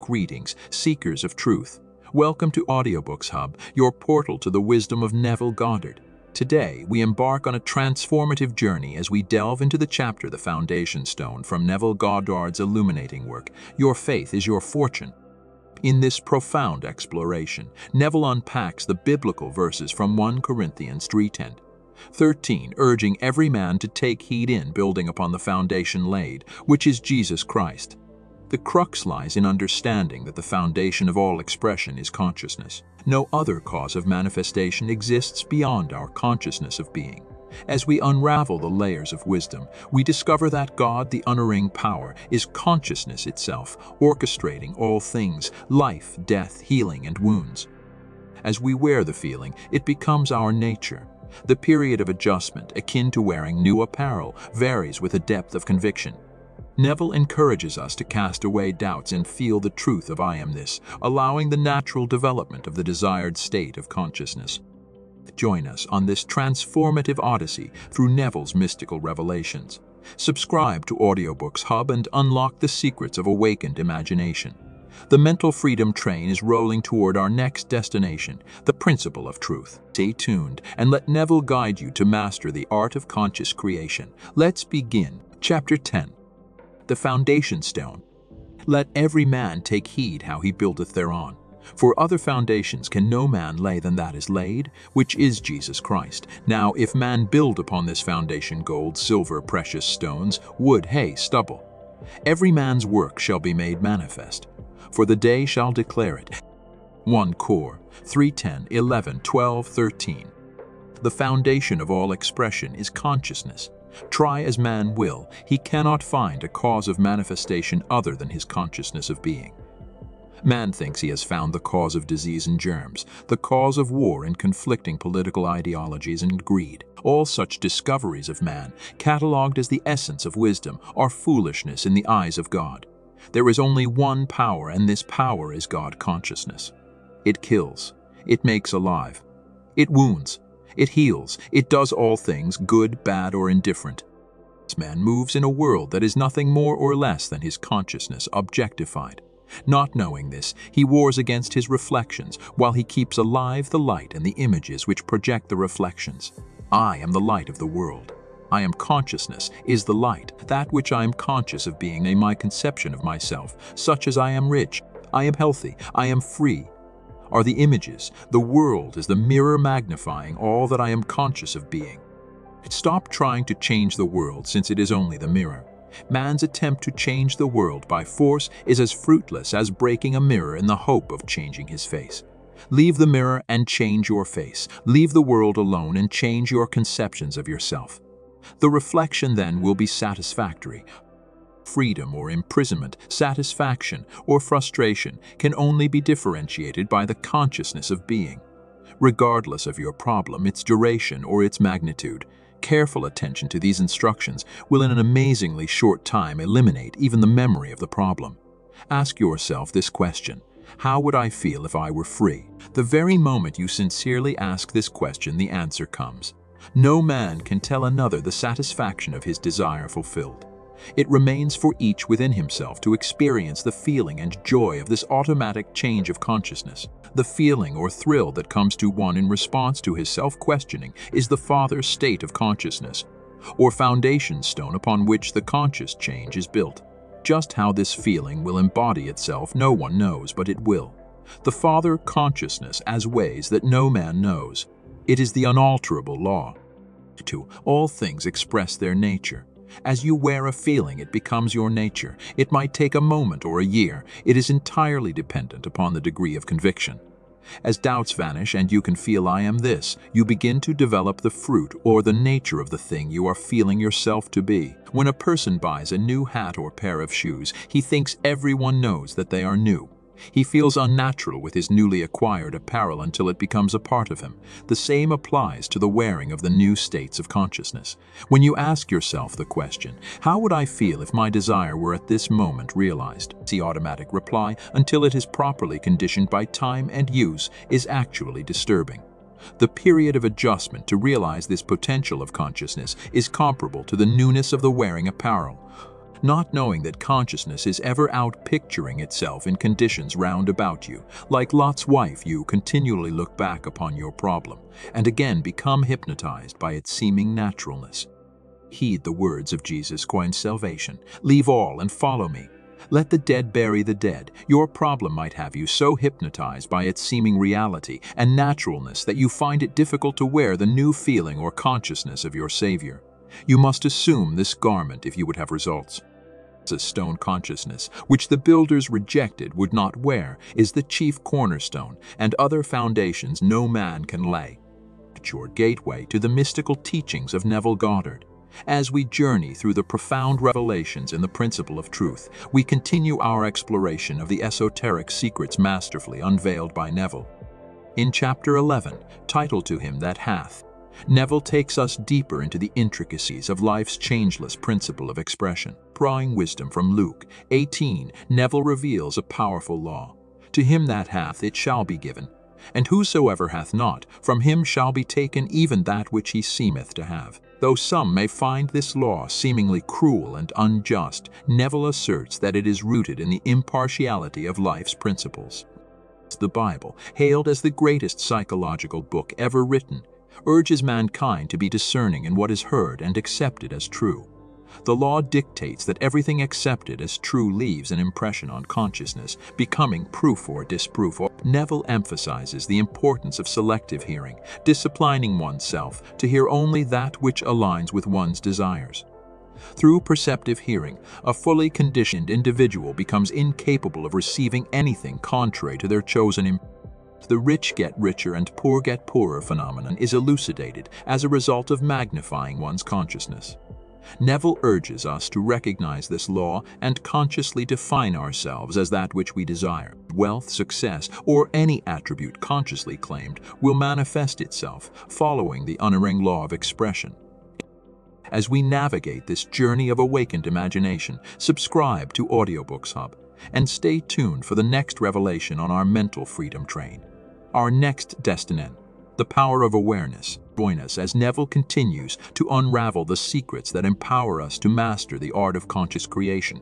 greetings, seekers of truth. Welcome to Audiobooks Hub, your portal to the wisdom of Neville Goddard. Today, we embark on a transformative journey as we delve into the chapter The Foundation Stone from Neville Goddard's illuminating work, Your Faith is Your Fortune. In this profound exploration, Neville unpacks the biblical verses from 1 Corinthians 3:10-13, urging every man to take heed in building upon the foundation laid, which is Jesus Christ. The crux lies in understanding that the foundation of all expression is consciousness. No other cause of manifestation exists beyond our consciousness of being. As we unravel the layers of wisdom, we discover that God, the unerring power, is consciousness itself, orchestrating all things, life, death, healing, and wounds. As we wear the feeling, it becomes our nature. The period of adjustment, akin to wearing new apparel, varies with a depth of conviction. Neville encourages us to cast away doubts and feel the truth of I am this, allowing the natural development of the desired state of consciousness. Join us on this transformative odyssey through Neville's mystical revelations. Subscribe to Audiobooks Hub and unlock the secrets of awakened imagination. The mental freedom train is rolling toward our next destination, the principle of truth. Stay tuned and let Neville guide you to master the art of conscious creation. Let's begin. Chapter 10. The Foundation Stone. Let every man take heed how he buildeth thereon. For other foundations can no man lay than that is laid, which is Jesus Christ. Now if man build upon this foundation gold, silver, precious stones, wood, hay, stubble, every man's work shall be made manifest, for the day shall declare it. 1 Cor 3:10-11-12-13. The foundation of all expression is consciousness. Try as man will, he cannot find a cause of manifestation other than his consciousness of being. Man thinks he has found the cause of disease and germs, the cause of war and conflicting political ideologies and greed. All such discoveries of man, catalogued as the essence of wisdom, are foolishness in the eyes of God. There is only one power, and this power is God consciousness. It kills, it makes alive, it wounds, it heals, it does all things, good, bad, or indifferent. Man moves in a world that is nothing more or less than his consciousness objectified. Not knowing this, he wars against his reflections, while he keeps alive the light and the images which project the reflections. I am the light of the world. I am consciousness, is the light, that which I am conscious of being in my conception of myself, such as I am rich, I am healthy, I am free, are the images. The world is the mirror magnifying all that I am conscious of being. Stop trying to change the world, since it is only the mirror. Man's attempt to change the world by force is as fruitless as breaking a mirror in the hope of changing his face. Leave the mirror and change your face. Leave the world alone and change your conceptions of yourself. The reflection then will be satisfactory. Freedom or imprisonment, satisfaction or frustration can only be differentiated by the consciousness of being. Regardless of your problem, its duration, or its magnitude, careful attention to these instructions will in an amazingly short time eliminate even the memory of the problem. Ask yourself this question: how would I feel if I were free? The very moment you sincerely ask this question, the answer comes. No man can tell another the satisfaction of his desire fulfilled. It remains for each within himself to experience the feeling and joy of this automatic change of consciousness. The feeling or thrill that comes to one in response to his self-questioning is the Father's state of consciousness, or foundation stone upon which the conscious change is built. Just how this feeling will embody itself no one knows, but it will. The Father consciousness as ways that no man knows. It is the unalterable law. 2. All things express their nature. As you wear a feeling, it becomes your nature. It might take a moment or a year. It is entirely dependent upon the degree of conviction. As doubts vanish and you can feel I am this, you begin to develop the fruit or the nature of the thing you are feeling yourself to be. When a person buys a new hat or pair of shoes, he thinks everyone knows that they are new. He feels unnatural with his newly acquired apparel until it becomes a part of him. The same applies to the wearing of the new states of consciousness. When you ask yourself the question, how would I feel if my desire were at this moment realized? The automatic reply, until it is properly conditioned by time and use, is actually disturbing. The period of adjustment to realize this potential of consciousness is comparable to the newness of the wearing apparel. not knowing that consciousness is ever out picturing itself in conditions round about you. Like Lot's wife, you continually look back upon your problem, and again become hypnotized by its seeming naturalness. Heed the words of Jesus Christ's salvation. Leave all and follow me. Let the dead bury the dead. Your problem might have you so hypnotized by its seeming reality and naturalness that you find it difficult to wear the new feeling or consciousness of your Savior. You must assume this garment if you would have results. A stone consciousness, which the builders rejected, would not wear, is the chief cornerstone, and other foundations no man can lay. Your gateway to the mystical teachings of Neville Goddard. As we journey through the profound revelations in the principle of truth, we continue our exploration of the esoteric secrets masterfully unveiled by Neville. In Chapter 11, titled To Him That Hath, Neville takes us deeper into the intricacies of life's changeless principle of expression. Drawing wisdom from Luke 18, Neville reveals a powerful law. To him that hath, it shall be given, and whosoever hath not, from him shall be taken even that which he seemeth to have. Though some may find this law seemingly cruel and unjust, Neville asserts that it is rooted in the impartiality of life's principles. The Bible, hailed as the greatest psychological book ever written, urges mankind to be discerning in what is heard and accepted as true. The law dictates that everything accepted as true leaves an impression on consciousness, becoming proof or disproof. Neville emphasizes the importance of selective hearing, disciplining oneself to hear only that which aligns with one's desires. Through perceptive hearing, a fully conditioned individual becomes incapable of receiving anything contrary to their chosen impression. The rich get richer and poor get poorer phenomenon is elucidated as a result of magnifying one's consciousness. Neville urges us to recognize this law and consciously define ourselves as that which we desire. Wealth, success, or any attribute consciously claimed will manifest itself following the unerring law of expression. As we navigate this journey of awakened imagination, subscribe to Audiobooks Hub and stay tuned for the next revelation on our mental freedom train. Our next destination, the power of awareness. Join us as Neville continues to unravel the secrets that empower us to master the art of conscious creation.